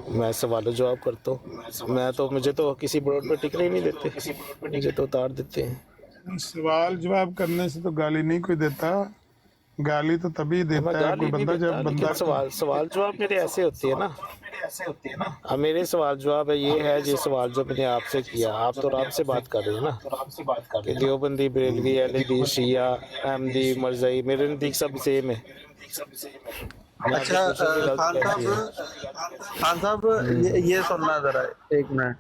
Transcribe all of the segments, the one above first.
میں سوال و جواب کرتا ہوں. میں تو مجھے تو کسی بورڈ پہ ٹکنے ہی نہیں دیتے, مجھے تو اتار دیتے ہیں. سوال جواب کرنے سے تو گالی نہیں کوئی دیتا. گالی تو تبھی میں دیتا ہے گالی کوئی نہیں بندہ جب دیتا, بندہ لیکن سوال جواب میرے ایسے ہوتے ہیں نا. اب میرے سوال جواب ہے یہ ہے جو سوال جو میں نے آپ سے کیا, آپ تو رام سے بات کر رہے ہیں نا کہ دیوبندی, بریلوی, اہل حدیث, شیعہ, احمدی, مرزائی, میرے نزدیک سب سیم ہے. میں آپ سے اچھا پوچھوں کہ غلط خان کیسی صاحب، ہے. خان صاحب یہ سننا ذرا ایک منٹ.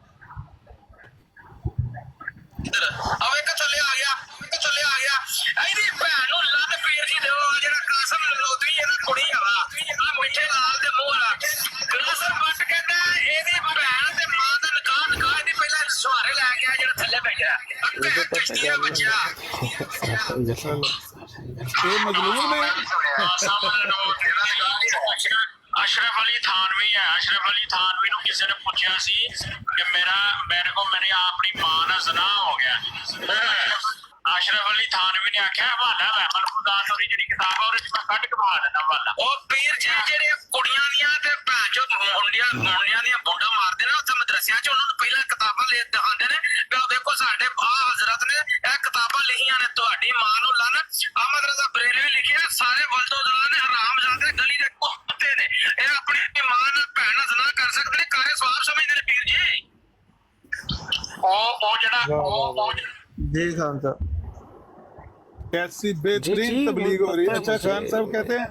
اب ایک چلے آ گیا, چلے آ گیا ایدی بہن نو لد پیر جی دے او جڑا قاسم لودری ہے نا کڑی والا آ میٹھے لال دے منہ والا قاسم بٹ کہندا ایدی بہن تے ماں دا نکاح دی پہلا سوارے لے گیا جڑا تھلے بیٹھا مجھے بہن پتہ چشتی کیا دا بچہ. یہ مظلوم نے اشرف علی تھانوی ہے. اشرف علی تھانوی نو کسی نے پوچھا سی کہ میرے کو میری اپنی ماں نال زنا ہو گیا. اشرف علی تھانوی نے آخیا حوالہ ہے ملفوظات اور جڑی کتاب ہے اس میں کٹ کے بنا دینا حوالہ. او پیر جی جڑے کڑیاں دیاں تے بھن جو منڈیاں دیاں بونڈا مارتے نے اوتھے مدرسیاں چ انہاں نوں پہلا کتاباں لے دکھاندے نے کہ دیکھو ساڈے حضرت نے اے کتاباں لکھیاں نے تہاڈی ماں نوں لعنت. احمد رضا بریلوی لکھیا سارے ولد و ذرا نے حرام زادے گلی دے کتے نے اے اپنی ماں نال بہن نال زنا کر سکدے نے کارے ثواب سمجھدے نے پیر جی. او جڑا جی خان صاحب. کیسی جی بہترین جی تبلیغ ہو رہی پتہ ہے. ہے اچھا خان صاحب مجھے. کہتے ہیں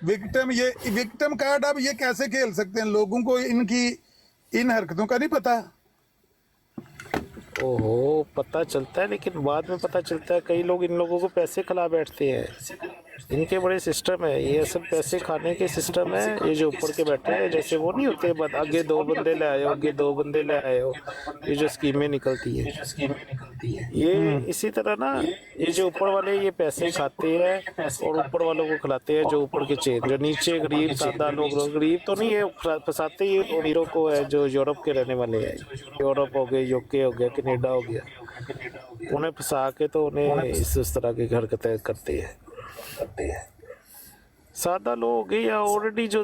وکٹم, یہ وکٹم کارڈ اب یہ کیسے کھیل سکتے ہیں؟ لوگوں کو ان کی ان حرکتوں کا نہیں پتا. اوہو پتہ چلتا ہے, لیکن بعد میں پتہ چلتا ہے کئی لوگ ان لوگوں کو پیسے کھلا بیٹھتے ہیں. ان کے بڑے سسٹم ہے, یہ سب پیسے کھانے کے سسٹم ہے. یہ جو اوپر کے بیٹھے ہیں جیسے وہ نہیں ہوتے, بس آگے 2 بندے لے آئے ہو, آگے 2 بندے لے آئے ہو, یہ جو اسکیمیں نکلتی ہیں یہ اسی طرح نا. یہ جو اوپر والے یہ پیسے کھاتے ہیں اور اوپر والوں کو کھلاتے ہیں جو اوپر کے چین, جو نیچے غریب سادہ لوگ غریب تو نہیں ہے پھنساتے ہی امیروں کو ہے جو یورپ کے رہنے والے ہیں. یورپ ہو گئے, UK ہو گیا, کینیڈا ہو گیا, انہیں پھنسا کے تو انہیں اس طرح کی حرکتیں کرتے ہیں. سادہ لوگ یا آلریڈی جو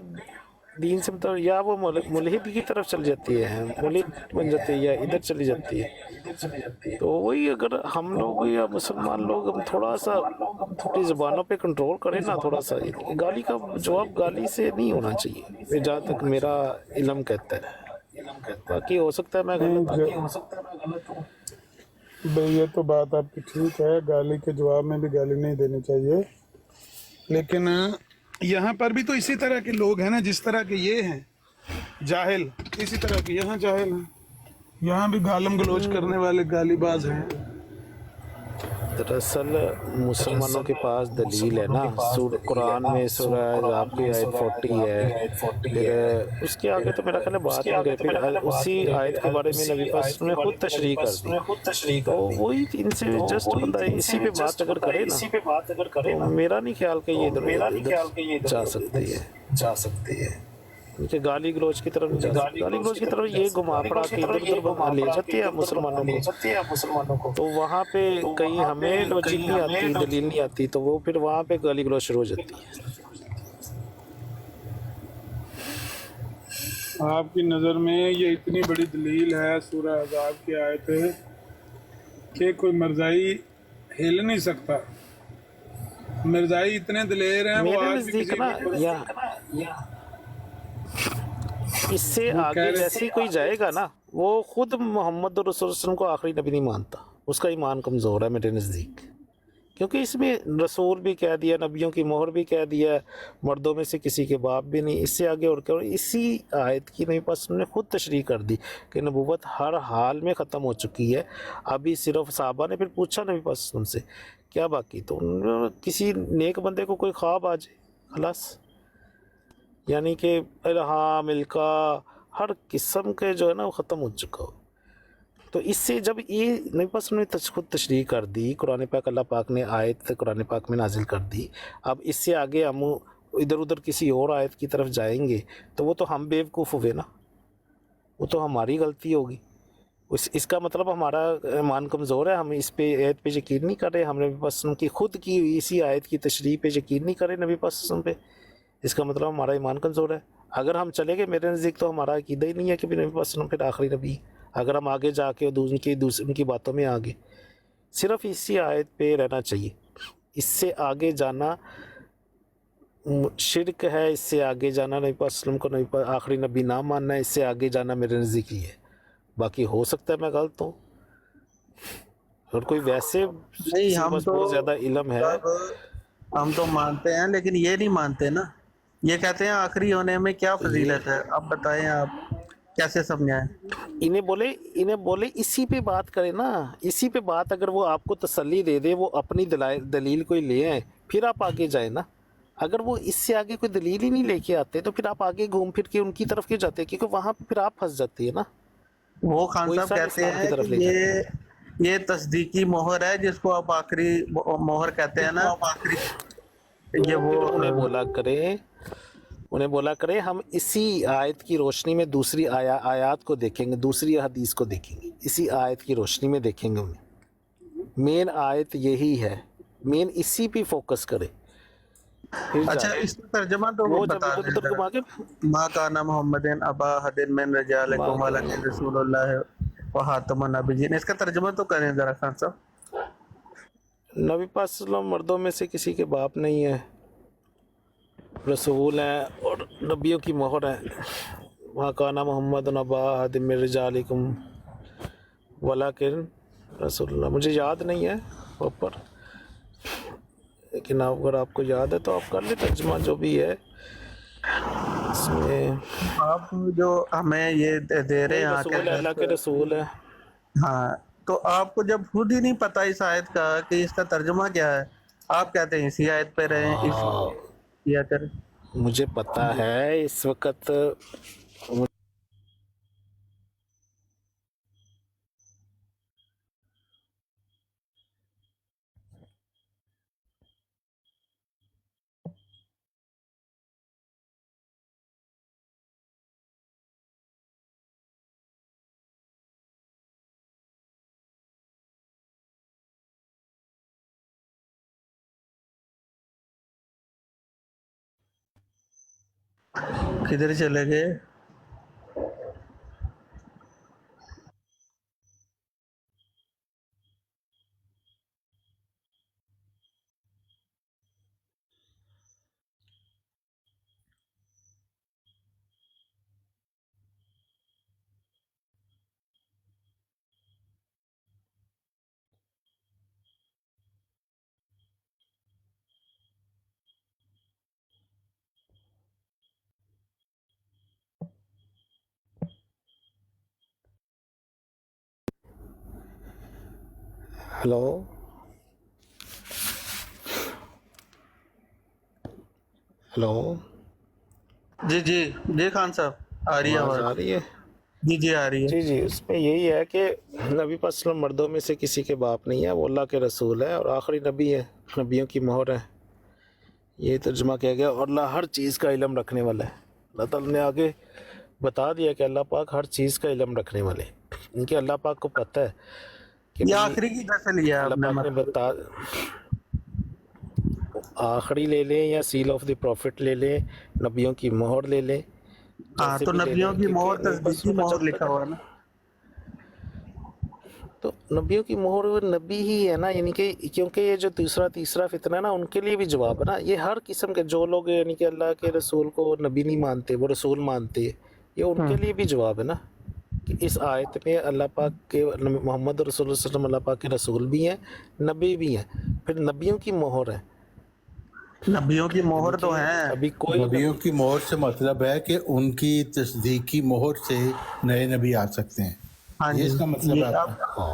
دین سے مطلب یا وہ ملحد کی طرف چل جاتی ہے, ملحد بن جاتی ہے یا ادھر چلی جاتی ہے. تو وہی اگر ہم لوگ یا مسلمان لوگ ہم تھوڑا سا اپنی زبانوں پہ کنٹرول کریں نا, تھوڑا سا گالی کا جواب گالی سے نہیں ہونا چاہیے جہاں تک میرا علم کہتا ہے. باقی ہو سکتا ہے میں غلط ہوں. بھئی یہ تو بات آپ کی ٹھیک ہے, گالی کے جواب میں بھی گالی نہیں دینی چاہیے, لیکن یہاں پر بھی تو اسی طرح کے لوگ ہیں نا, جس طرح کے یہ ہیں جاہل, اسی طرح کے یہاں جاہل ہیں. یہاں بھی گالم گلوچ کرنے والے گالی باز ہیں. دراصل مسلمانوں کے پاس دلیل ہے نا. قرآن میں سورہ آپ کی آیت 40 ہے, پھر اس کے آگے تو میرا خیال ہے بات نہیں کرے. پھر اسی آیت کے بارے میں نبی پاک نے خود تشریح کر دی. تو وہی ان سے جسٹ بندہ اسی پہ بات اگر کرے نا, تو میرا نہیں خیال کہ یہ ادھر جا سکتے ہیں. کہ گالی گلوچ کی طرف نہیں جا سکتے. گالی گلوچ کی طرف یہ گھما پڑا کے ادھر ادھر لے جاتے ہیں مسلمانوں کو. تو وہاں پہ کہیں ہمیں لوجک نہیں آتی, دلیل نہیں آتی, تو وہ پھر وہاں پہ گالی گلوچ شروع ہو جاتی ہے. آپ کی نظر میں یہ اتنی بڑی دلیل ہے سورہ احزاب کی آیت ہے کہ کوئی مرزائی ہل نہیں سکتا. مرزائی اتنے دلیر ہیں, وہ میرے آج بھی نزدیک کسی نا یا اس سے وہ کہہ آگے رہے جیسے کوئی جائے گا نا, وہ خود محمد رسول اللہ صلی اللہ علیہ وسلم کو آخری نبی نہیں مانتا. اس کا ایمان کمزور ہے میرے نزدیک, کیونکہ اس میں رسول بھی کہہ دیا, نبیوں کی مہر بھی کہہ دیا, مردوں میں سے کسی کے باپ بھی نہیں. اس سے آگے اور کیا, اسی آیت کی نبی پاک نے خود تشریح کر دی کہ نبوت ہر حال میں ختم ہو چکی ہے. ابھی صرف صحابہ نے پھر پوچھا نبی پاک ان سے کیا باقی, تو کسی نیک بندے کو کوئی خواب آ جائے خلاص, یعنی کہ الہام ملکا ہر قسم کے جو ہے نا وہ ختم ہو چکا ہو. تو اس سے جب یہ نبی پاک نے خود تشریح کر دی, قرآن پاک اللہ پاک نے آیت قرآن پاک میں نازل کر دی, اب اس سے آگے ہم ادھر ادھر کسی اور آیت کی طرف جائیں گے تو وہ تو ہم بیوقوف ہوئے نا, وہ تو ہماری غلطی ہوگی. اس کا مطلب ہمارا ایمان کمزور ہے, ہم اس پہ آیت پہ یقین نہیں کر رہے, ہم نبی پاک کی خود کی اسی آیت کی تشریح پہ یقین نہیں کر رہے نبی پاک پہ, اس کا مطلب ہمارا ایمان کمزور ہے. اگر ہم چلے گئے میرے نزدیک تو ہمارا عقیدہ ہی نہیں ہے کہ نبی پاک صلی اللہ علیہ وسلم پھر آخری نبی ہے۔ اگر ہم آگے جا کے ان کی باتوں میں آگے صرف اسی آیت پہ رہنا چاہیے، اس سے آگے جانا شرک ہے، اس سے آگے جانا نبی پاک صلی اللہ علیہ وسلم کو آخری نبی نہ ماننا ہے، اس سے آگے جانا میرے نزدیک ہی ہے۔ باقی ہو سکتا ہے میں غلط ہوں، اور کوئی ویسے نہیں، کسی کے ہم پاس تو بہت زیادہ علم ہے۔ ہم تو مانتے ہیں، لیکن یہ نہیں مانتے نا، یہ کہتے ہیں آخری ہونے میں کیا فضیلت ہے، اب بتائیں آپ کیسے سمجھائیں؟ انہیں بولے اسی پہ بات کرے نا، اسی پہ بات، اگر وہ آپ کو تسلی دے دے، وہ اپنی دلیل کوئی لے آئیں، پھر آپ آگے جائیں نا۔ اگر وہ اس سے آگے کوئی دلیل ہی نہیں لے کے آتے تو پھر آپ آگے گھوم پھر کے ان کی طرف کیوں جاتے ہیں؟ کیونکہ وہاں پہ پھر آپ پھنس جاتے ہیں نا، وہ خان وہ صاحب انسان کہتے اسلام کی ہیں طرف کہ لے جاتے ہیں۔ یہ تصدیقی مہر ہے جس کو آپ آخری مہر کہتے ہیں نا، یہ تو وہ پھر انہیں بولا کرے ہم اسی آیت کی روشنی میں دوسری آیات کو دیکھیں گے، دوسری حدیث کو دیکھیں گے، اسی آیت کی روشنی میں دیکھیں گے انہیں۔ مین آیت یہی ہے، مین اسی پہ فوکس کرے، پھر اچھا جائے۔ اس کا ترجمہ تو وہ جب بتا ادھر دیں ادھر ذرا۔ گھما کے ما کان محمد ابا احد من رجالکم ولکن رسول اللہ وخاتم النبیین، اس کا ترجمہ تو کریں ذرا خان صاحب۔ نبی پاک صلی اللہ علیہ وسلم مردوں میں سے کسی کے باپ نہیں ہے، رسول ہیں اور نبیوں کی مہر ہے۔ ما کان محمد ابا احد من رجالکم ولکن رسول اللہ، مجھے یاد نہیں ہے پراپر، لیکن اگر آپ کو یاد ہے تو آپ کر لیں ترجمہ جو بھی ہے اس میں۔ آپ جو ہمیں یہ دے رہے ہیں آ کے رسول ہے، اللہ کے رسول ہے۔ ہاں، تو آپ کو جب خود ہی نہیں پتا اس آیت کا کہ اس کا ترجمہ کیا ہے، آپ کہتے ہیں اسی آیت پہ رہیں، اس کیا کریں۔ مجھے پتا ہے اس وقت کدھر چلے گئے؟ ہلو ہلو جی جی جی خان صاحب، آ رہی ہے آواز آواز؟ آ رہی ہے؟ جی جی آ رہی ہے۔ جی جی، اس میں یہی ہے کہ نبی پاک صلی اللہ علیہ وسلم مردوں میں سے کسی کے باپ نہیں ہے، وہ اللہ کے رسول ہے اور آخری نبی ہے، نبیوں کی مہر ہے، یہ ترجمہ کیا گیا۔ اور اللہ ہر چیز کا علم رکھنے والا ہے۔ اللہ تعالیٰ نے آگے بتا دیا کہ اللہ پاک ہر چیز کا علم رکھنے والے ہیں، ان کے اللہ پاک کو پتہ ہے کہ یہ بھئی آخری کی جیسے لیا اللہ آپ نے پاک نے مطلب؟ بتا، آخری لے لیں یا سیل آف دی پروفٹ لے لیں، نبیوں کی مہر لے لیں، ہاں، جیسے تو بھی لے نبیوں لیں، کی کیونکہ مہر نبی پاک تصدیقی صلی اللہ علیہ مہر وسلم جب لکھا تک ہوا ہے نا۔ تو نبیوں کی مہر وہ نبی ہی ہے نا، یعنی کہ کیونکہ یہ جو تیسرا فتنہ ہے نا، ان کے لیے بھی جواب ہے نا، یہ ہر قسم کے جو لوگ یعنی کہ اللہ کے رسول کو نبی نہیں مانتے، وہ رسول مانتے، یہ ان کے لیے بھی جواب ہے نا، کہ اس آیت میں اللہ پاک کے محمد رسول اللہ صلی اللہ علیہ وسلم اللہ پاک کے رسول بھی ہیں، نبی بھی ہیں، پھر نبیوں کی مہر ہے، نبیوں کی یعنی مہر تو کہ ہیں۔ ابھی کوئی نبیوں کی مہر سے مطلب ہے کہ ان کی تصدیق کی مہر سے نئے نبی آ سکتے ہیں، ہاں یہ جی، اس کا مطلب ہے یہ آپ کا؟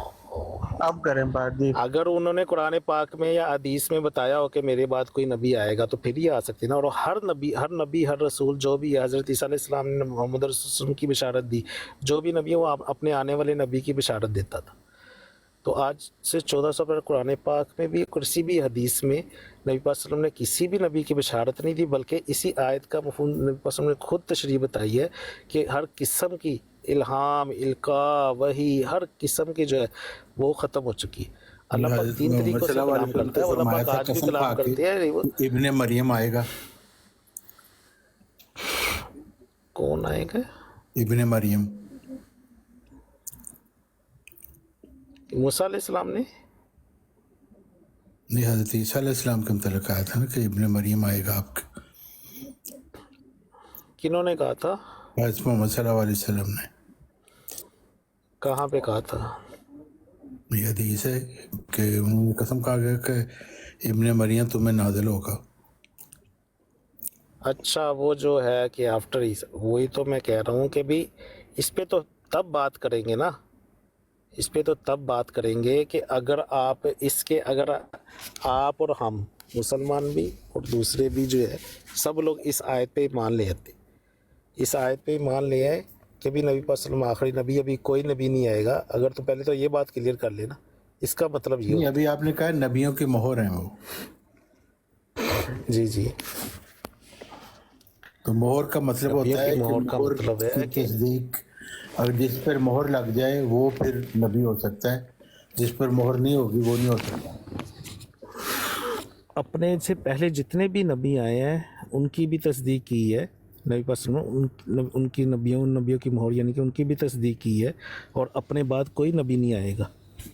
اب کریں بات جی۔ اگر انہوں نے قرآن پاک میں یا حدیث میں بتایا ہو کہ میرے بعد کوئی نبی آئے گا تو پھر ہی آ سکتے نا، اور ہر رسول جو بھی ہے، حضرت عیسیٰ علیہ السلام نے محمد رسول اللہ علیہ وسلم کی بشارت دی، جو بھی نبی ہے وہ اپنے آنے والے نبی کی بشارت دیتا تھا۔ تو آج سے 1400 پر قرآن پاک میں بھی کسی بھی حدیث میں نبی پاک صلی اللہ علیہ وسلم نے کسی بھی نبی کی بشارت نہیں دی، بلکہ اسی آیت کا مفہوم نبی پاک صلی اللہ علیہ وسلم نے خود تشریح بتائی ہے کہ ہر قسم کی الہام، القاء، وحی، ہر قسم کی جو ہے وہ ختم ہو چکی ہے۔ اللہ پاک حضرت 3 محمد طریقوں صلی سے اللہ علیہ کلام وسلم کرتا تو ہے، اللہ فرمایا پاک تھا آج بھی قسم کلام کھا کے کرتے ہیں۔ ابن مریم آئے گا۔ कौन आएगा? इब्ने मरियम। मूसा अलैहिस्सलाम ने? नहीं, हज़रत ईसा अलैहिस्सलाम के मतलब कहा था ना कि इब्ने मरियम आएगा आपके। किन्होंने कहा था? हज़रत मोहम्मद सल्लल्लाहु अलैहि वसल्लम ने। कहाँ पे कहा था? ये हदीस है कि उन्होंने कसम खा गया कि इब्ने मरियम तुम्हें नाज़िल होगा। अच्छा, वो जो है कि आफ्टर ईसा, वही तो मैं कह रहा हूँ कि भी इस पे तो तब बात करेंगे ना, इस पे तो तब बात करेंगे कि अगर आप और हम मुसलमान भी और दूसरे भी जो है सब लोग इस आयत पे मान ले आते, इस आयत पे मान ले आए कि भी नबी पाक सल्लल्लाहु अलैहि वसल्लम आखिरी नबी, अभी कोई नबी नहीं आएगा। अगर तो पहले तो ये बात क्लियर कर लेना, इसका मतलब ये नहीं, अभी आपने कहा नबियों की मोहर है वो। जी जी, तो मोहर का मतलब नबियों होता की है कि मोहर का मोहर मतलब है की तस्दीक, और जिस पर मोहर लग जाए वो फिर नबी हो सकता है, जिस पर मोहर नहीं होगी वो नहीं हो सकता। अपने से पहले जितने भी नबी आए हैं उनकी भी तस्दीक की है नबी पाक सल्लल्लाहु अलैहि वसल्लम, उनकी नबियों की मोहर यानी कि उनकी भी तस्दीक की है। और अपने बाद कोई नबी नहीं आएगा,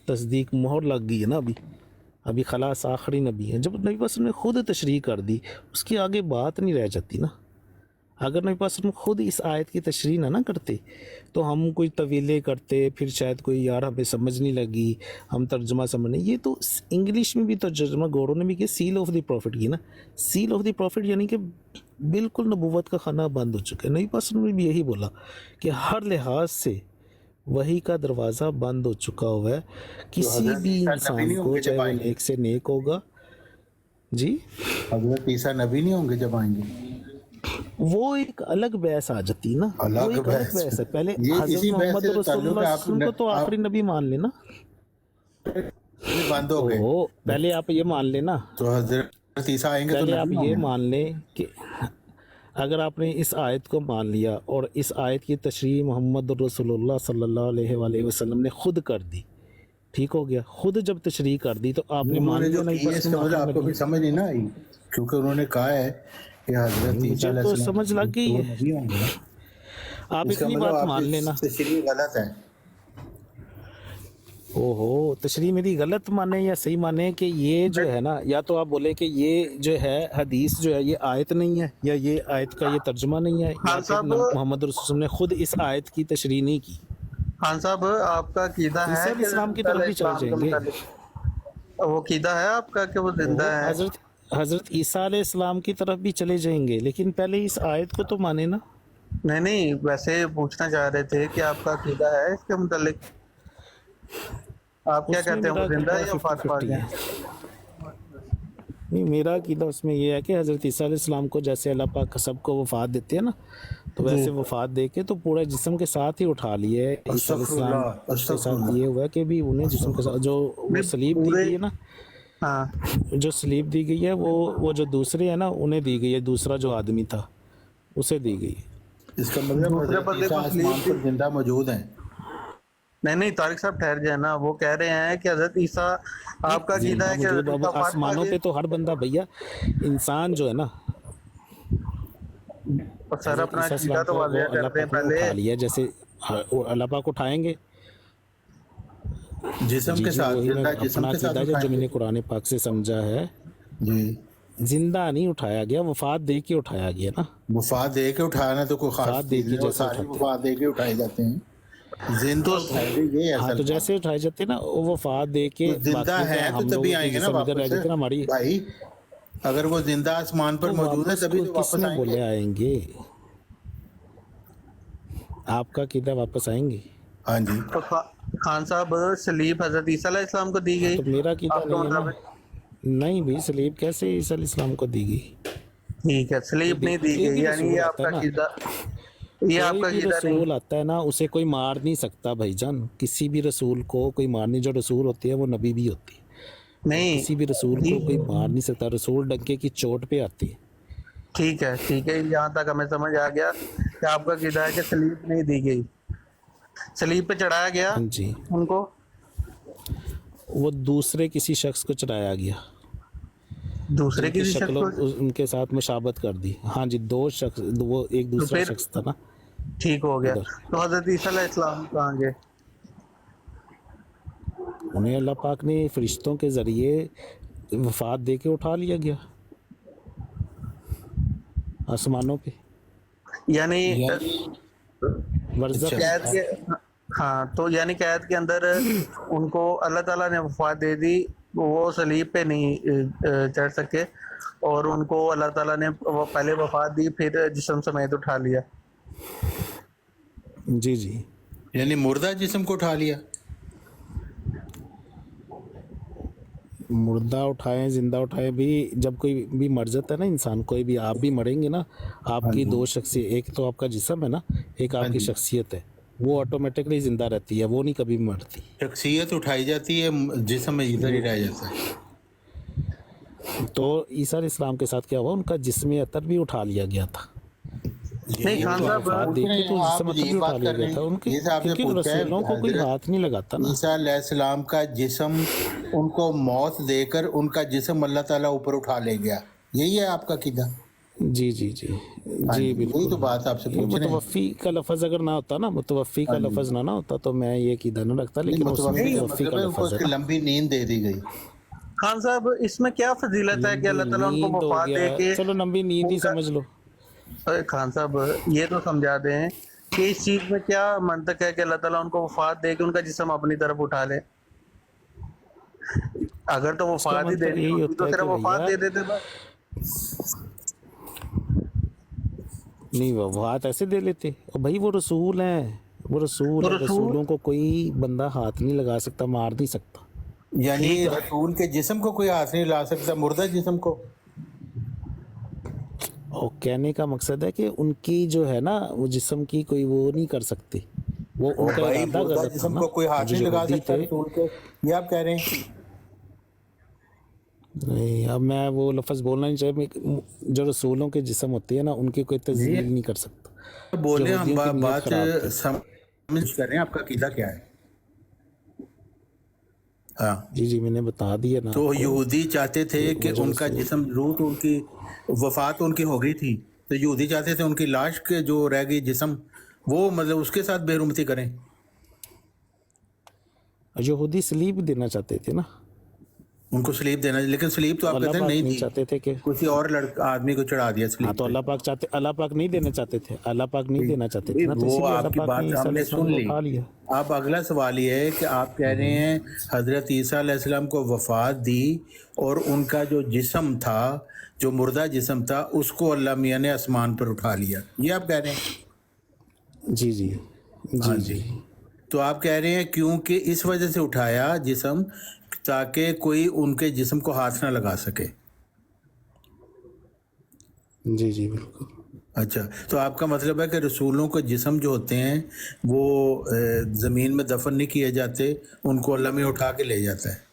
तस्दीक मोहर लग गई है ना अभी खलास आखिरी नबी है। जब नबी पाक सल्लल्लाहु अलैहि वसल्लम ने खुद तशरीह कर दी, उसकी आगे बात नहीं रह जाती ना। अगर नबी पाक सल्लल्लाहु अलैहि वसल्लम खुद इस आयत की तशरीह ना करते तो हम कोई तवीले करते, फिर शायद कोई यार हमें समझ नहीं लगी, हम तर्जुमा समझ नहीं। ये तो इंग्लिश में भी तर्जुमा गौरों ने भी किया, सील ऑफ द प्रॉफिट की ना, सील ऑफ द प्रॉफिट यानी कि बिल्कुल नबूवत का खाना बंद हो चुका है। नबी पाक सल्लल्लाहु अलैहि वसल्लम ने भी यही बोला कि हर लिहाज से वही का दरवाज़ा बंद हो चुका हुआ है, किसी भी इंसान को, चाहे वो नेक से नेक होगा। जी, हज़रत ईसा नबी नहीं होंगे जब आएंगे, वो एक अलग बहस आ जाती ना, वो अलग एक अलग बहस। बहस है। पहले ये हज़रत इसी बहस मोहम्मद से तो रसूलुल्लाह ताल्लुक है, आप- सल्लल्लाहु अलैहि वसल्लम को तो आप- आखिरी नबी मान लेना। ये बंद हो गए ओहो, पहले आप ये मान लेना, तो हज़रत ईसा आएंगे तो पहले आप नबी ये होंगे। मान लें कि अगर आपने इस आयत को मान लिया और इस आयत की तशरीह मोहम्मद रसूलुल्लाह सल्लल्लाहु अलैहि वसल्लम ने खुद कर दी, ठीक हो गया। खुद जब तशरीह कर दी तो आपने मान उन्होंने लिया जो नहीं, की है इसका मतलब आपको भी समझ नहीं ना आई, क्योंकि उन्होंने कहा है कि हज़रत ईसा मुझे तो समझ लग गई वो है। नबी होंगे ना। आप इसका इतनी मतलब बात आपकी मान लेना। तशरीह गलत है। ओहो, तशरीह मेरी गलत माने या सही माने कि ये जो है ना, या तो आप बोले कि ये जो है हदीस जो है ये आयत नहीं है, या ये आयत का ये तर्जुमा नहीं है, या खान फिर साहब, मोहम्मद रसूल ने खुद इस आयत की तशरीह नहीं की। खान साहब आपका कीदा है ईसा कि इस्लाम की तरफ भी चले इस्लाम के जाएंगे। मुतालिक वो कीदा है आपका कि वो जिंदा है? हजरत ईसा अलैहिस्सलाम की तरफ भी चले जाएंगे, लेकिन पहले इस आयत को तो माने ना। नहीं नहीं, वैसे पूछना चाह रहे थे कि आपका कीदा है इसके मुतालिक, आप क्या उसमें कहते हैं, वो मेरा जिंदा है अकीदा या वफात पा 50-50 गया? है। नहीं, मेरा अकीदा उसमें ये है कि हज़रत ईसा अलैहिस्सलाम को जैसे अल्लाह पाक सबको वफ़ात देते हैं ना, तो वैसे वफ़ात दे के तो पूरा जिस्म के साथ ही उठा लिए ईसा अलैहिस्सलाम के साथ। ये हुआ कि भी उन्हें जिस्म के साथ जो वो सलीब दी गई है ना, हाँ, जो सलीब दी गई है वो जो दूसरे हैं ना उन्हें दी गई है, दूसरा जो आदमी था उसे दी गई है। इसका मतलब दूसरे हज़रत बंदे ईसा को आसमान सलीब पर जिंदा मौजूद हैं। नहीं तारिक साहब ठहर जाए ना, वो कह रहे हैं कि हजरत ईसा, आपका कीदा है कि मौजूद हजरत अब ईसा वफात पा आसमानों पे गए? तो हर बंदा भैया इंसान जो है ना, और सर अपना ईसा कीदा अलैहिस्सलाम तो को वो वाज़ेह कर अल्लाह दें पाक ने पहले। उठा लिया, जैसे अल्लाह पाक उठाएंगे। जिस्म जी के जी, साथ वही जिंदा मैं जिस्म अपना के साथ अकीदा है जो उठाएंगे। मैंने कुरान पाक से समझा है। जी, जिंदा नहीं उठाया गया, वफात दे के उठाया गया ना। वफात दे के उठाना तो कोई खास वफात दे चीज के नहीं, वो जैसे सारी उठाते वफात दे के उठाए जाते हैं। जिंदा उठाए गए ये हाँ, असल तो बात। जैसे उठाए जाते ना वो वफात दे के, तो जिंदा बाकी है का तो हम तभी लोगों की आएंगे ना जिस्म इधर रह वापस जाते ना हमारी। भाई। अगर वो जिंदा आसमान पर तो मौजूद है वापस तभी को तो वापस किसने बोले आएंगे। आएंगे? आपका कीदा वापस आएंगे? हाँ जी, तो खान साहब सलीब हजरत ईसा अलैहि इस्लाम को दी गई तो मेरा कीदा आपके नहीं है ना। मुताबिक? नहीं भी सलीब कैसे ईसा अलैहिस्सलाम को दी गई? ठीक है, सलीब नहीं दी कोई गई, भी यानी रसूल ये आता है आपका ना, कीदा, ये कोई आपका भी कीदा नहीं। रसूल आता है ना उसे कोई मार नहीं सकता भाईजान। किसी भी रसूल को कोई मार नहीं, जो रसूल होती है वो नबी भी होती है। नहीं किसी भी रसूल को कोई मार नहीं सकता, रसूल डंके की चोट पे आती है। ठीक है, यहाँ तक हमें समझ आ गया कि आपका कीदा है कि सलीब नहीं दी गई, सलीब पे चढ़ाया गया हाँ जी, उनको। वो दूसरे किसी शख्स को चढ़ाया गया। दूसरे जिनकी किसी शख्स शक्लों को उनके साथ मुशाबत कर दी। हाँ जी, दो शख्स, वो एक दूसरा फिर शख्स था ना ठीक हो गया, उधर। तो हजरत ईसा अलैहिस्सलाम कहाँ गए? उन्हें अल्लाह पाक ने फरिश्तों के ज़रिए वफ़ात दे के उठा लिया गया आसमानों पे, यानी बरज़ख। कैद के, हाँ तो यानी कैद के अंदर उनको अल्लाह ताला ने वफात दे दी, वो सलीब पे नहीं चढ़ सके, और उनको अल्लाह ताला ने वो पहले वफात दी, फिर जिस्म समेत उठा लिया। जी जी, यानी मुर्दा जिस्म को उठा लिया। मुर्दा उठाएं ज़िंदा उठाएं भी, जब कोई भी मर जाता है ना इंसान, कोई भी, आप भी मरेंगे ना, आपकी दो शख्सियत, एक तो आपका जिस्म है ना, एक आपकी शख्सियत है, वो ऑटोमेटिकली ज़िंदा रहती है, वो नहीं कभी मरती। शख्सियत उठाई जाती है, जिस्म इधर ही रह जाता है। तो ईसा अलैहिस्सलाम के साथ क्या हुआ, उनका जिस्म अतर भी उठा लिया गया था। नहीं खान वफात साहब, देखी तो आप जिस्म अतर ये भी उठा बात लिया कर गया रहे था हैं, उनके, ये आपने क्योंकि पूछा है, रसूलों को कोई हज़रत हाथ नहीं लगाता ना। ईसा अलैहिस्सलाम का जिस्म उनको मौत देकर उनका जिस्म अल्लाह ताला ऊपर उठा ले गया, यही है आपका कीदा? जी जी जी जी, बिल्कुल। यही तो बात आपसे ये पूछ रहे हैं। मुतवफ़ी का लफ्ज़ अगर ना होता ना, मुतवफ़ी का लफ्ज़ ना होता तो मैं ये कीदा न रखता, लेकिन उसमें मुतवफ़्फ़ी का मुतवफ़ी मतलब का है उनको लफ्ज़ है उसकी ना। लंबी नींद दे दी गई। खान साहब इसमें क्या फजीलत है कि अल्लाह ताला उनको नींद हो वफात दे गया, के चलो लंबी नींद ही समझ लो। अरे खान साहब ये तो समझा दें कि इस चीज में क्या मंतक है कि अल्लाह ताला उनको वफात दे के उनका जिस्म अपनी तरफ उठा ले? अगर तो इसका वफात ही मतलब देनी यही होती होता तो है सिर्फ कि वफात भैया, दे देते बस। नहीं वफ़ात ऐसे दे लेते, और भाई वो रसूल हैं, वो रसूल तो है, रसूल रसूलों को कोई बंदा हाथ नहीं लगा सकता, मार नहीं सकता। यानी रसूल के जिस्म को कोई हाथ नहीं ला सकता, मुर्दा जिस्म को। और कहने का मकसद है कि उनकी जो है ना, वो जिस्म की कोई वो नहीं कर सकती, वो और उनका भाई इरादा मुर्दा गलत था जिस्म ना। को कोई हाथ जो नहीं लगा यहूदी सकता थे, रसूल के, ये आप कह रहे हैं? नहीं अब मैं वो लफ्ज़ बोलना नहीं चाहिए, जो रसूलों के जिस्म होते हैं ना, उनकी कोई तज़लील नहीं कर सकता। बोले हम यहूदियों की नीयत बात खराब थी। समझ कर रहे हैं, आपका कीदा क्या है? हाँ, जी जी, मैंने बता दिया ना तो आपको। यहूदी चाहते थे कि जो उनका रसूल- जिस्म, रूह तो उनकी, वफात उनकी हो गई थी, तो यहूदी चाहते थे उनकी लाश के जो रह गई जिस्म, वो मतलब उसके साथ बेरुमती करें। यहूदी सलीब देना चाहते थे ना, उनको सलीब देना, लेकिन सलीब तो आप अल्लाह कहते हैं पाक नहीं नहीं दी, चाहते थे कि, किसी और आदमी को चढ़ा दिया हाँ सलीब तो पे। अल्लाह पाक नहीं देना चाहते थे, अल्लाह पाक नहीं देना चाहते थे ना, तो वो इसीलिए अल्लाह आपकी पाक बात ने ईसा हमने अलैहिस्सलाम सुन को ली। उठा लिया। अब अगला सवाल ये है कि आप कह रहे हैं हजरत ईसा अलैहिस्सलाम को वफात दी और उनका जो जिस्म था, जो मुर्दा जिस्म था, उसको अल्लाह मियाँ ने आसमान पर उठा लिया, ये आप कह रहे हैं? जी जी हाँ जी जी। जी, तो आप कह रहे हैं क्योंकि इस वजह से उठाया जिस्म, ताकि कोई उनके जिस्म को हाथ ना लगा सके। जी जी बिल्कुल। अच्छा, तो आपका मतलब है कि रसूलों के जिस्म जो होते हैं वो ज़मीन में दफन नहीं किए जाते, उनको अल्लाह में उठा के ले जाता है।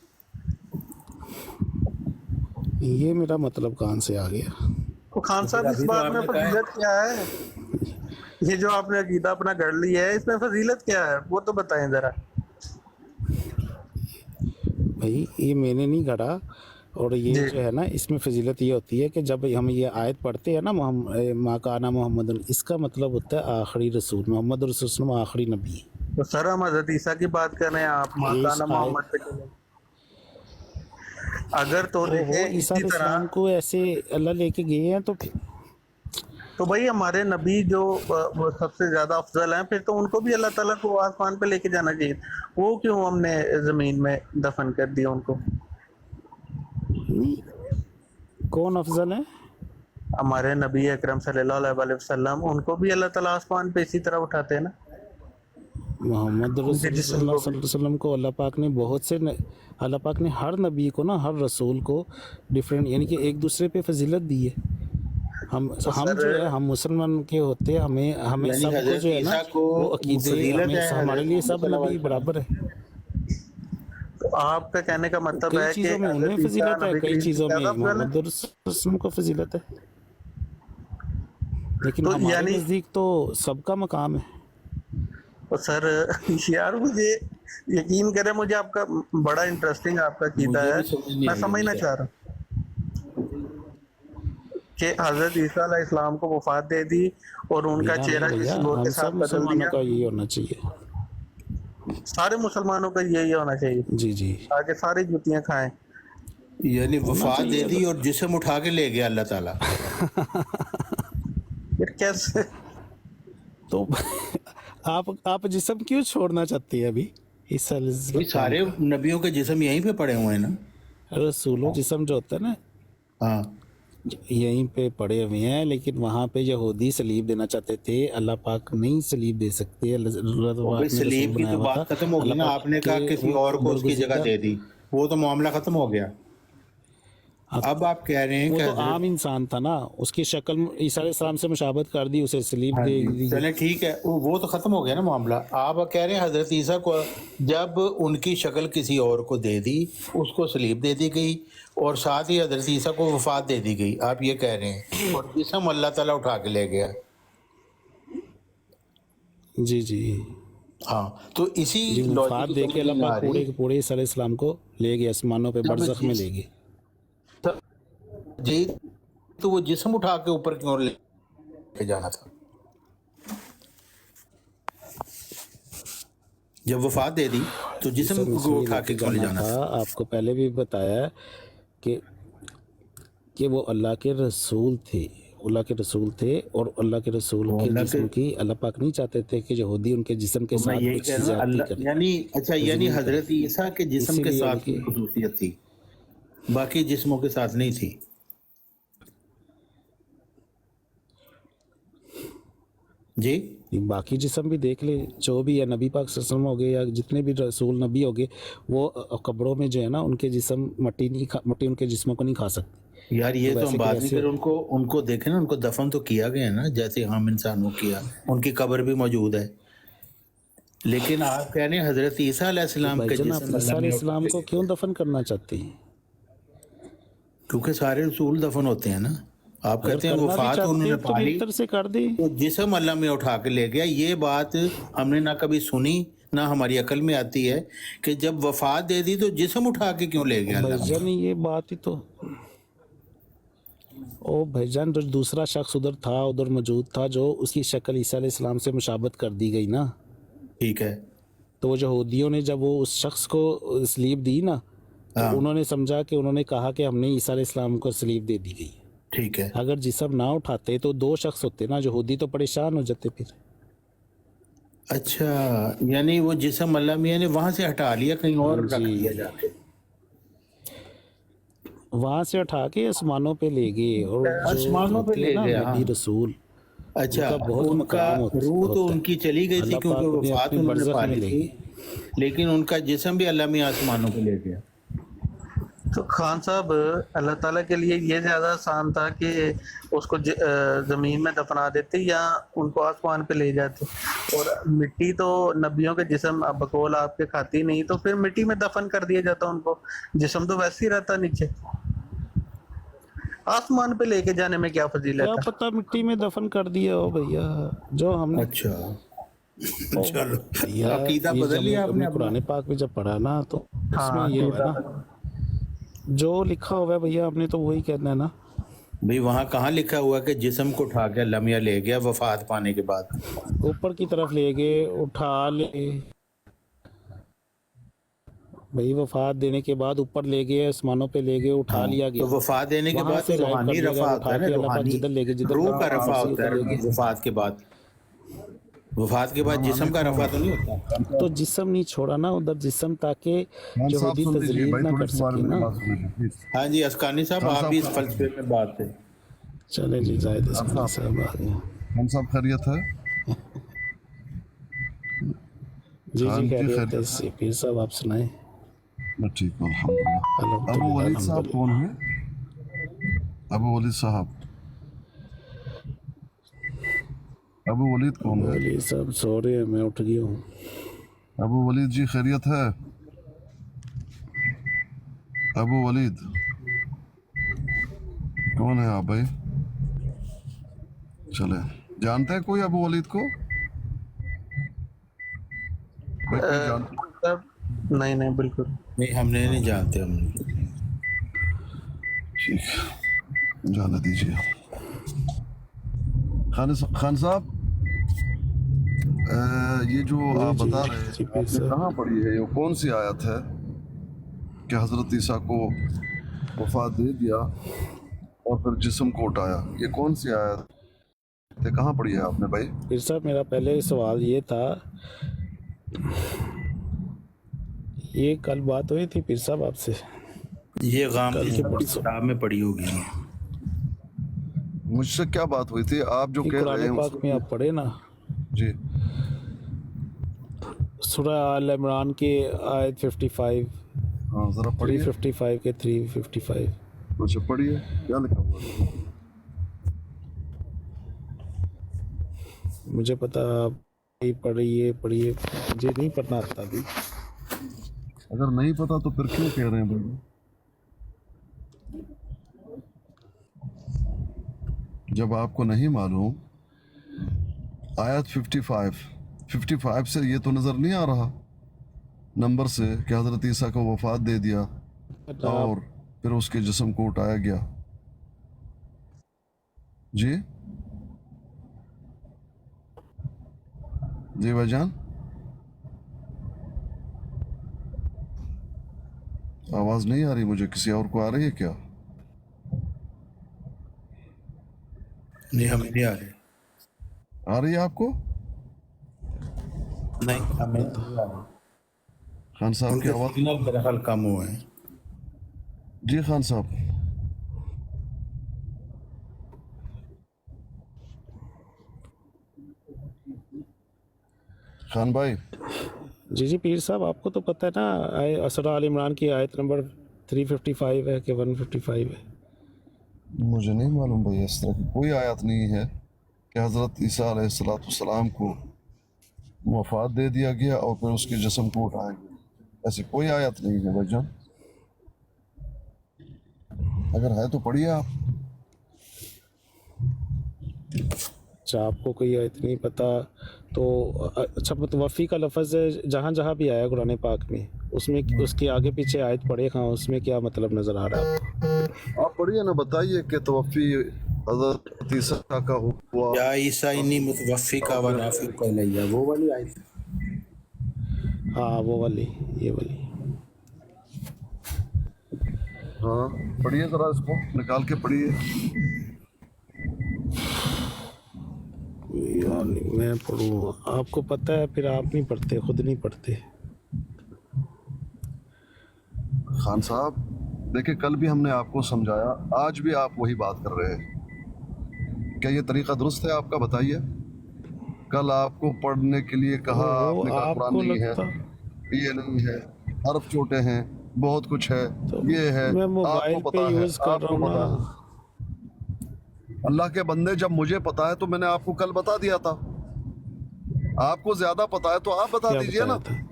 ये मेरा मतलब कहाँ से आ गया? तो खान साहब इस अभी तो बात में आपने कहा है। फजीलत क्या है? ये जो आपने अकीदा अपना गढ़ लिया है, इसमें फजीलत क्या है वो तो बताएं जरा। भाई ये मैंने नहीं गढ़ा, और ये जी। जो है ना, इसमें फजीलत ये होती है कि जब हम ये आयत पढ़ते हैं ना, माकाना मोहम्मद, इसका मतलब होता है आखिरी रसूल, मोहम्मद रसूल आखिरी नबी है। तो सर हम हजरत ईसा की बात कर रहे हैं, आप माकाना मोहम्मद पे चले। अगर तो वो देखें ईसा इसी तरह, अलैहिस्सलाम को ऐसे अल्लाह लेके गए हैं, तो फिर तो भाई हमारे नबी जो वो सबसे ज्यादा अफजल हैं, फिर तो उनको भी अल्लाह ताला को आसमान पे लेके जाना चाहिए। वो क्यों हमने जमीन में दफन कर दिया उनको? नहीं, कौन अफजल है? हमारे नबी अकरम सल्लल्लाहु अलैहि वसल्लम, उनको भी अल्लाह ताला आसमान पे इसी तरह उठाते हैं ना। मोहम्मद उनके जिस्म को भी। रसूलुल्लाह वसल्लम को अल्लाह पाक ने बहुत से अल्लाह पाक ने हर नबी को ना, हर रसूल को डिफरेंट, यानी कि एक दूसरे पे फजीलत दी है। हम सर- जो है, हम मुसलमान के होते हैं, हमें यानी सबको हज़रत जो है ना, ईसा को वो अकीदे, फजीलत है, हमारे लिए हज़रत सब मूसा नबी बराबर है। तो आपका कहने का मतलब कई है कि चीज़ों में उन्हें हजरत ईसा फजीलत है, नबी कई करीम से चीज़ों में ज्यादा अफजल है। मोहम्मद रसूल को फजीलत है, लेकिन तो हमारे यानी- नज़दीक तो सबका मकाम है। तो सर यार मुझे यकीन करें, मुझे आपका बड़ा इंटरेस्टिंग आपका कीता मुझे है, भी समझ नहीं मैं आई समझना ये चाह रहा हूँ। کہ حضرت عیسیٰ علیہ السلام کو وفات دے دی اور ان کا میرا چہرہ نہیں کسی بھیا، اور ہم کے سب ساتھ بدل مسلمانوں دیا. کا یہی ہونا چاہیے. سارے مسلمانوں کا یہی ہونا چاہیے جی جی تاکہ ساری جوتیاں کھائیں. یعنی ہونا وفات دے چاہیے. دی اور جسم اٹھا کے لے گیا اللہ تعالیٰ. پھر کیسے؟ تو آپ جسم کیوں چھوڑنا چاہتے ہیں ابھی اس بھئی سارے نبیوں کے جسم یہیں پہ پڑے ہوئے ہیں نا. رسولوں جسم جو ہوتا ہے نا ہاں یہیں پہ پڑے ہوئے ہیں، لیکن وہاں پہ یہودی سلیب دینا چاہتے تھے. اللہ پاک نہیں سلیب دے سکتے. اللہ وہ بھی سلیب کی تو بات ختم ہو گئی نا. آپ نے کہا کسی اور کو اس کی جگہ دے دی، وہ تو معاملہ ختم ہو گیا. اب آپ کہہ رہے ہیں وہ کہ تو عام انسان تھا نا، اس کی شکل عیسیٰ علیہ السلام سے مشابہت کر دی، اسے سلیب دے دی. چلیں ٹھیک ہے، وہ تو ختم ہو گیا نا معاملہ. آپ کہہ رہے ہیں حضرت عیسیٰ کو جب ان کی شکل کسی اور کو دے دی، اس کو سلیب دے دی گئی اور ساتھ ہی حضرت عیسیٰ کو وفات دے دی گئی. آپ یہ کہہ رہے ہیں اور جسم اللہ تعالیٰ اٹھا کے لے گیا. جی جی ہاں تو اسی جی وفات لاجک دے کے اللہ پاک پورے کی کے پورے عیسیٰ علیہ السلام کو لے گئے آسمانوں پہ، برزخ میں لے گئے. جی تو وہ جسم اٹھا کے اوپر کیوں لے کے جانا تھا جب وفات دے دی تو جسم کو اٹھا کے کیوں لے جانا تھا. آپ کو پہلے بھی بتایا ہے کہ وہ اللہ کے رسول تھے، اللہ کے رسول تھے، اور اللہ کے رسول کے جسم کی اللہ پاک نہیں چاہتے تھے کہ یہودی ان کے جسم کے ساتھ کچھ زیادتی کریں. یعنی اچھا یعنی حضرت عیسیٰ کے جسم کے ساتھ کی خصوصیت تھی، باقی جسموں کے ساتھ نہیں تھی. جی باقی جسم بھی دیکھ لے، جو بھی ہے نبی پاک صلی اللہ علیہ وسلم ہو گئے یا جتنے بھی رسول نبی ہو گئے، وہ قبروں میں جو ہے نا ان کے جسم مٹی ان کے جسموں کو نہیں کھا سکتی. یار یہ تو ہم بات نہیں کر، ان کو دیکھیں نا، ان کو دفن تو کیا گیا نا جیسے عام انسانوں کیا، ان کی قبر بھی موجود ہے. لیکن آپ کہہ رہے ہیں حضرت عیسیٰ علیہ السلام کے جسم عیسیٰ علیہ السلام کو کیوں دفن کرنا چاہتے ہیں؟ کیونکہ سارے رسول دفن ہوتے ہیں نا. آپ کہتے ہیں وفات انہوں نے پا لی سے کر دی تو جسم اللہ میں اٹھا کے لے گیا. یہ بات ہم نے نہ کبھی سنی نہ ہماری عقل میں آتی ہے کہ جب وفات دے دی تو جسم اٹھا کے کیوں لے گیا اللہ. بھائی یہ بات ہی تو او بھائی جان، جو دوسرا شخص ادھر موجود تھا، جو اس کی شکل عیسیٰ علیہ السلام سے مشابہت کر دی گئی نا، ٹھیک ہے. تو وہ یہودیوں نے جب وہ اس شخص کو سلیب دی نا، تو انہوں نے سمجھا کہ انہوں نے کہا کہ ہم نے عیسیٰ علیہ السلام کو سلیب دے دی گئی. ٹھیک ہے. اگر جسم نہ اٹھاتے تو دو شخص ہوتے نا، یہودی تو پریشان ہو جاتے پھر. اچھا یعنی وہ جسم اللہ میاں نے وہاں سے ہٹا لیا، کہیں اور رکھ دیا جا کے، وہاں سے اٹھا کے آسمانوں پہ لے گئے. اور آسمانوں پہ لے گیا نبی رسول، اچھا بہت ان کا مقام روح تو ان کی چلی گئی تھی کیونکہ وفات انہوں نے پا لی تھی، لیکن ان کا جسم بھی اللہ میاں آسمانوں پہ لے گیا. تو خان صاحب اللہ تعالیٰ کے لیے یہ زیادہ آسان تھا کہ اس کو زمین میں دفنا دیتے یا ان کو آسمان پہ لے جاتے. اور مٹی تو نبیوں کے جسم بقول آپ کے کھاتی نہیں، تو پھر مٹی میں دفن کر دیا جاتا ان کو، جسم تو ویسے ہی رہتا نیچے. آسمان پہ لے کے جانے میں کیا فضیلت ہے؟ کیا پتہ مٹی میں دفن کر دیا ہو بھیا، جو ہم نے اچھا چلو یا عقیدہ بدل لیا آپ نے قرآن پاک میں جب پڑھا نا، تو اس میں یہ ہوا نا جو لکھا ہوا ہے بھیا، ہم نے تو وہی کہنا ہے نا. بھئی وہاں کہاں لکھا ہوا کہ جسم کو اٹھا کے اللہ میاں لے گیا وفات پانے کے بعد؟ اوپر کی طرف لے گئے، اٹھا لے بھئی، وفات دینے کے بعد اوپر لے گئے، آسمانوں پہ لے گئے، اٹھا لیا گیا. تو وفات دینے کے بعد تو روحانی رفع ہوتا ہے نا، روحانی روح کا رفع ہوتا ہے وفات کے بعد. وفات کے بعد جسم کا رفع تو نہیں ہوتا. تو جسم نہیں چھوڑا نا ادھر، جسم تاکہ یہودی تذلیل نہ کر سکے نا. ہاں جی اسکانی صاحب، آپ بھی اس فلسفے میں بات ہے. چلے جی زاہد اسکانی صاحب آ گئے. ہم سب خیریت ہے؟ جی جی خیریت ہے. پیر صاحب آپ سنائیں. میں ٹھیک ہوں الحمدللہ. ابو ولید صاحب کون ہیں؟ ابو ولید صاحب، ابو ولید کون ہے؟ ولی صاحب سو رہے ہیں، میں اٹھ گیا ہوں. ابو ولید جی خیریت ہے؟ ابو ولید کون ہے آپ بھائی؟ چلے جانتے ہیں کوئی ابو ولید کو؟ کوئی جانتے؟ نہیں بالکل نہیں، ہم نے نہیں جانتے. ہم ٹھیک جانے دیجیے. खान साहब ये जो आप बता रहे हैं आपने कहाँ पढ़ी है, ये कौन सी आयत है कि हजरत ईसा को वफात दे दिया और फिर जिस्म को उठाया, ये कौन सी आयत है, कहाँ पढ़ी है आपने भाई? पीर साहब मेरा पहले सवाल ये था, ये कल बात हुई थी पीर साहब आपसे, ये गाम कल की के परसों किताब में पड़ी होगी। मुझसे क्या बात हुई थी? आप जो कह रहे कुरान हैं पाक में आप पढ़े ना, जी सूरह आल इमरान के आयत 55, हाँ जरा पढ़िए। 355 के 355। अच्छा पढ़िए, क्या लिखा हुआ है? मुझे पता, आप पढ़िए, मुझे नहीं पढ़ना आता अभी। अगर नहीं पता तो फिर क्यों कह रहे हैं भाई? जब आपको नहीं मालूम, आयत 55 से ये तो नजर नहीं आ रहा नंबर से कि हजरत ईसा को वफात दे दिया और फिर उसके जिस्म को उठाया गया। जी जी भाईजान, आवाज नहीं आ रही मुझे, किसी और को आ रही है क्या? नहीं, हमें नहीं आ रही। आ रही है आपको? नहीं, हमें नहीं आ रही। खान साहब की आवाज। सिग्नल मेरा ख्याल कम हुआ है। जी खान साहब, खान भाई। जी पीर साहब, आपको तो पता है ना, सूरह आल इमरान की आयत नंबर 355 है कि 155 है? मुझे नहीं मालूम भाई, इस तरह की कोई आयत नहीं है कि हजरत ईसा अलैहिस्सलाम को वफात दे दिया गया और फिर उसके जिस्म को उठाया गया, ऐसी कोई आयत नहीं है भाईजान। अगर है तो पढ़िए आप। अच्छा, आपको कोई आयत नहीं पता तो अच्छा, मुतवफ़ी का लफ्ज़ है जहाँ जहाँ भी आया कुरान पाक में, उसमें उसके आगे पीछे आयत पढ़े, हाँ उसमें क्या मतलब नज़र आ रहा है आपको? आप पढ़िए ना, बताइए कि तवफ़ी हजरत ईसा का हुआ। या ईसा इन्नी मुतवफ़ी का व नाफ़ी का लैया, वो वाली आयत। हाँ वो वाली, ये वाली। हाँ पढ़िए जरा, इसको निकाल के पढ़िए। यार मैं पढ़ूँ, आपको पता है, फिर आप नहीं पढ़ते, खुद नहीं पढ़ते। खान साहब देखिए, कल भी हमने आपको समझाया, आज भी आप वही बात कर रहे हैं। क्या ये तरीका दुरुस्त है आपका? बताइए। कल आपको पढ़ने के लिए कहा, आपने कहा कुरान नहीं है, ये नहीं है, हर्फ छोटे हैं, बहुत कुछ है, तो ये है, मैं मोबाइल आपको पे पता है, यूज़ कर रहा आपको हूँ पता ना। है। अल्लाह के बंदे, जब मुझे पता है तो मैंने आपको कल बता दिया था। आपको ज्यादा पता है तो आप बता क्या दीजिए ना। बताया था?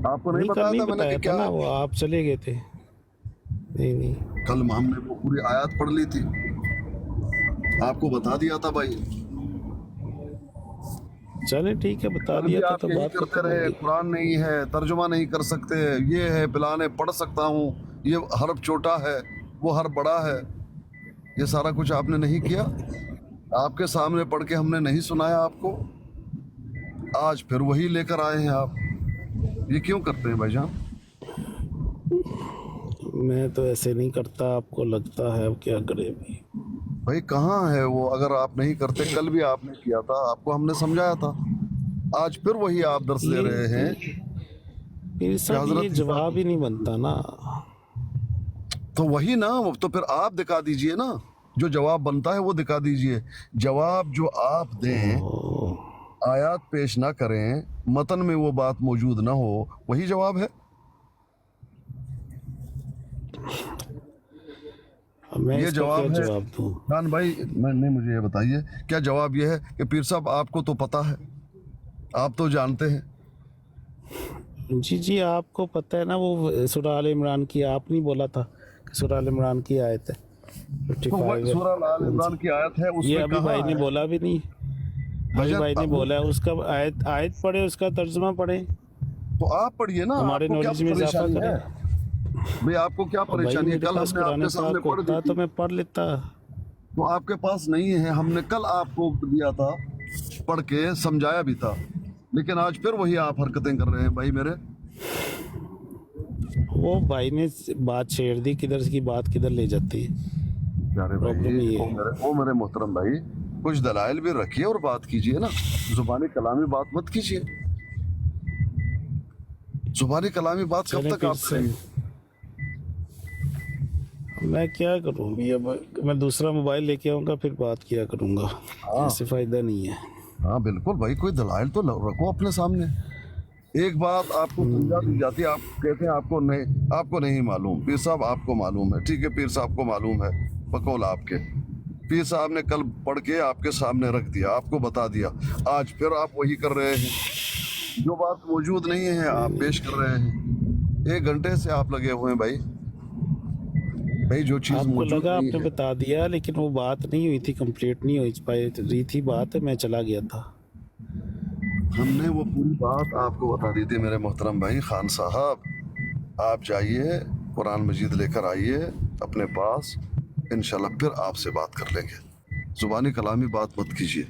आपको नहीं कल बताया नहीं था मैंने बताया कि था क्या? ना, वो आप चले गए थे। नहीं कल हमने वो पूरी आयत पढ़ ली थी, आपको बता दिया था भाई। चले ठीक है, बता कल भी दिया था आप तो यही बात करते खत्म हो रहे, गई। कुरान नहीं है, तर्जुमा नहीं कर सकते, ये है पिलाने पढ़ सकता हूँ, ये हर्फ छोटा है, वो हर्फ बड़ा है। ये सारा कुछ आपने नहीं किया, आपके सामने पढ़ के हमने नहीं सुनाया आपको। आज फिर वही लेकर आए हैं आप। ये क्यों करते हैं भाईजान? मैं तो ऐसे नहीं करता, आपको लगता है, अब क्या करे भाई। भाई कहाँ है वो? अगर आप नहीं करते, कल भी आपने किया था, आपको हमने समझाया था, आज फिर वही आप दर्स ले रहे हैं। फिर सब हजरत ये ईसा जवाब ही नहीं बनता ना। तो वही ना, तो फिर आप दिखा दीजिए ना, जो जवाब बनता है वो दिखा दीजिए। जवाब जो आप दें, आयात पेश ना करें, मतन में वो बात मौजूद ना हो, वही जवाब है। अब मैं ये इसका जवाब क्या है। जवाब दूं? खान भाई, मैं नहीं, मुझे ये बताइए, क्या जवाब ये है कि पीर साहब आपको तो पता है, आप तो जानते हैं। जी आपको पता है ना, वो सूरह आल इमरान की आप नहीं बोला था कि सूरह आल इमरान की आयत है तो वो 55 है। सूरह आल इमरान की आयत है, ये उसमें अभी कहा भाई ने है। बोला भी नहीं, अभी भाईजान, भाई ने बोला है, उसका आयत आयत पढ़े, उसका तर्जुमा पढ़े, तो आप पढ़िए ना, हमारे आपको क्या नॉलेज में इजाफा परेशानी करें। है भाई? आपको क्या और भाई परेशानी है? मेरे कल पास हमने कुरान आपके सामने पाक पढ़ दी होता थी। तो मैं पढ़ लेता। तो आपके पास नहीं है। हमने कल आपको दिया था, पढ़ के समझाया भी था, लेकिन आज फिर वही आप हरकतें कर रहे हैं भाई मेरे। वो भाई ने बात छेड़ दी, किधर की बात किधर ले जाती है। प्यारे प्रॉब्लम भाई, ये वो मेरे मोहतरम भाई, कुछ दलाइल भी रखिए और बात कीजिए ना, जुबानी कलामी बात मत कीजिए। जुबानी कलामी बात कब चलें तक फिर आप से। करेंगे? मैं क्या करूँ अभी, अब मैं दूसरा मोबाइल लेके आऊँगा फिर बात किया करूँगा, ऐसे फ़ायदा नहीं है। हाँ बिल्कुल भाई, कोई दलाइल तो रखो अपने सामने। एक बात आपको समझा दी जाती है, आप कहते हैं आपको नहीं मालूम। पीर साहब आपको मालूम है, ठीक है, पीर साहब को मालूम है, बकौल आपके। पीर साहब ने कल पढ़ के आपके सामने रख दिया, आपको बता दिया, आज फिर आप वही कर रहे हैं। जो बात मौजूद नहीं है आप पेश कर रहे हैं। 1 घंटे से आप लगे हुए हैं भाई। भाई जो चीज़ आपको मौजूद लगा नहीं आपने है, बता दिया, लेकिन वो बात नहीं हुई थी, कंप्लीट नहीं हुई पाई रही थी बात, मैं चला गया था। हमने वो पूरी बात आपको बता दी थी मेरे मोहतरम भाई। खान साहब आप जाइए, कुरान मजीद लेकर आइए अपने पास, इंशाल्लाह फिर आपसे बात कर लेंगे। जुबानी कलामी बात मत कीजिए,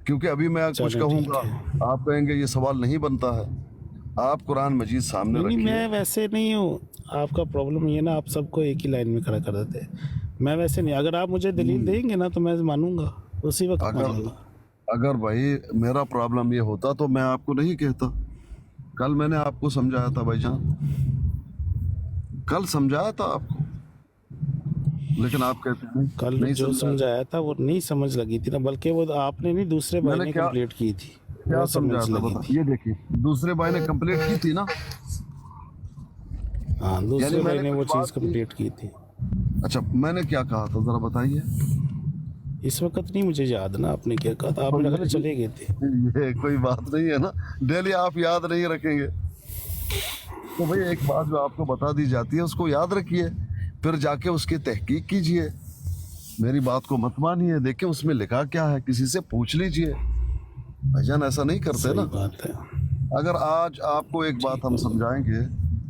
क्योंकि अभी मैं कुछ चलो ठीक कहूँगा आप कहेंगे ये सवाल नहीं बनता है। आप कुरान मजीद सामने नहीं, रखिए। मैं वैसे नहीं हूँ। आपका प्रॉब्लम ये ना, आप सबको एक ही लाइन में खड़ा कर देते हैं। मैं वैसे नहीं, अगर आप मुझे दलील देंगे ना तो मैं मानूंगा, उसी वक्त मानूंगा। अगर भाई मेरा प्रॉब्लम ये होता तो मैं आपको नहीं कहता। कल मैंने आपको समझाया था भाईजान, कल समझाया था आपको, लेकिन आप कहते हैं कल नहीं जो समझाया। समझाया था वो नहीं समझ लगी थी ना, बल्कि वो आपने नहीं, दूसरे भाई मैंने ने क्या- कंप्लीट की थी, क्या वो समझाया समझ था लगी बता, थी। ये देखिए दूसरे भाई ने कंप्लीट की थी ना। हाँ, दूसरे भाई मैंने ने वो कुछ चीज़ बात की। कंप्लीट की थी। अच्छा, मैंने क्या कहा था जरा बताइए। इस वक्त नहीं मुझे याद ना आपने क्या कहा था, आप मेरे ख्याल चले गए थे। ये कोई बात नहीं है ना, डेली आप याद नहीं रखेंगे तो भाई एक बात जो आपको बता दी जाती है उसको याद रखिए, फिर जाके उसकी तहकीक कीजिए। मेरी बात को मत मानिए, देखिए उसमें लिखा क्या है, किसी से पूछ लीजिए। भाईजान ऐसा नहीं करते सही ना। बात है। अगर आज आपको एक बात हम समझाएंगे,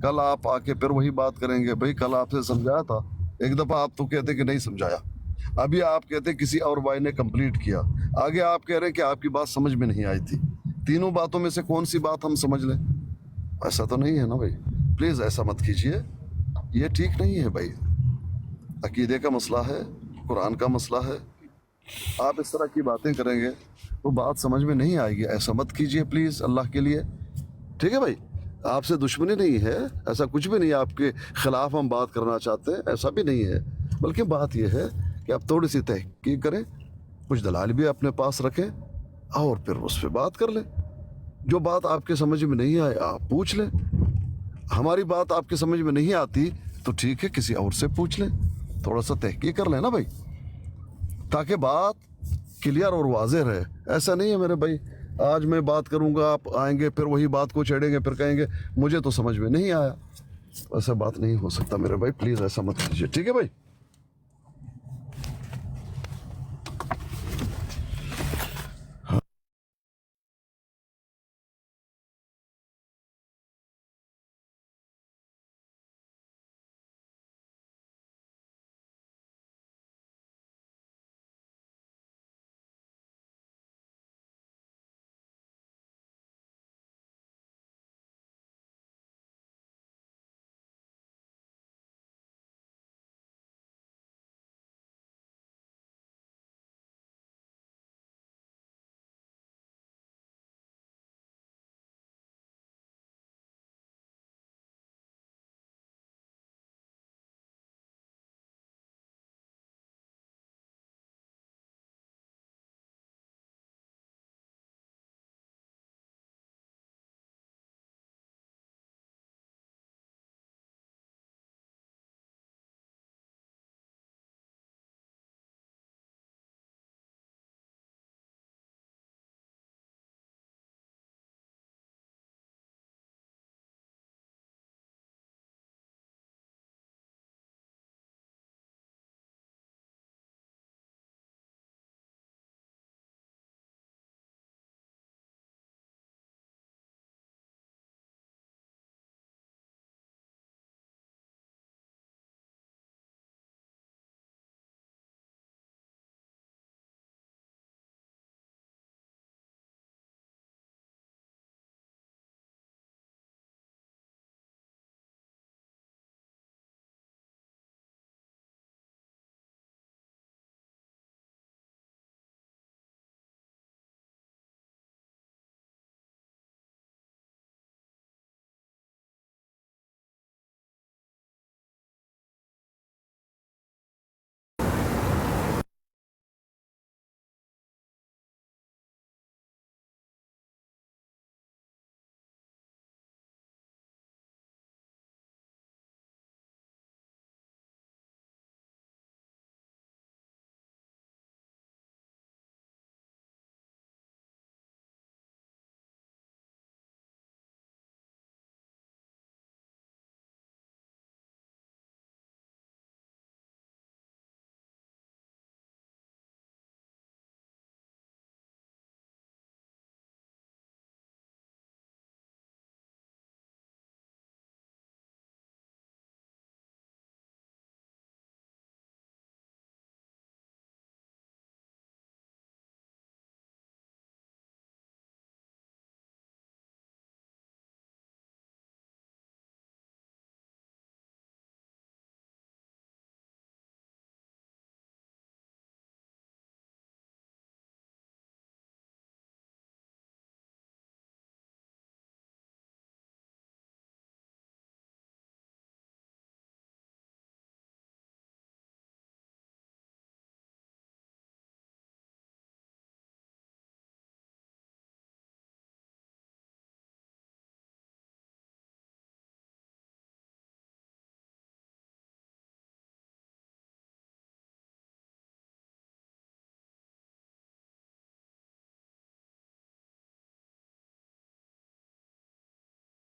कल आप आके फिर वही बात करेंगे। भाई कल आपसे समझाया था, एक दफा आप तो कहते कि नहीं समझाया, अभी आप कहते किसी और भाई ने कंप्लीट किया, आगे आप कह रहे हैं कि आपकी बात समझ में नहीं आई थी। तीनों बातों में से कौन सी बात हम समझ लें? ऐसा तो नहीं है ना भाई, प्लीज़ ऐसा मत कीजिए, ये ठीक नहीं है भाई। अकीदे का मसला है, कुरान का मसला है, आप इस तरह की बातें करेंगे तो बात समझ में नहीं आएगी। ऐसा मत कीजिए प्लीज़, अल्लाह के लिए, ठीक है भाई। आपसे दुश्मनी नहीं है, ऐसा कुछ भी नहीं, आपके खिलाफ हम बात करना चाहते हैं, ऐसा भी नहीं है। बल्कि बात यह है कि आप थोड़ी सी तहकीक करें, कुछ दलाल भी अपने पास रखें और फिर उस पर बात कर लें। जो बात आपके समझ में नहीं आए आप पूछ लें। हमारी बात आपके समझ में नहीं आती तो ठीक है, किसी और से पूछ लें, थोड़ा सा तहकीक कर लें ना भाई, ताकि बात क्लियर और वाज़ेह रहे। ऐसा नहीं है मेरे भाई, आज मैं बात करूंगा, आप आएंगे फिर वही बात को छेड़ेंगे, फिर कहेंगे मुझे तो समझ में नहीं आया। ऐसा बात नहीं हो सकता मेरे भाई, प्लीज़ ऐसा मत कीजिए, ठीक है भाई।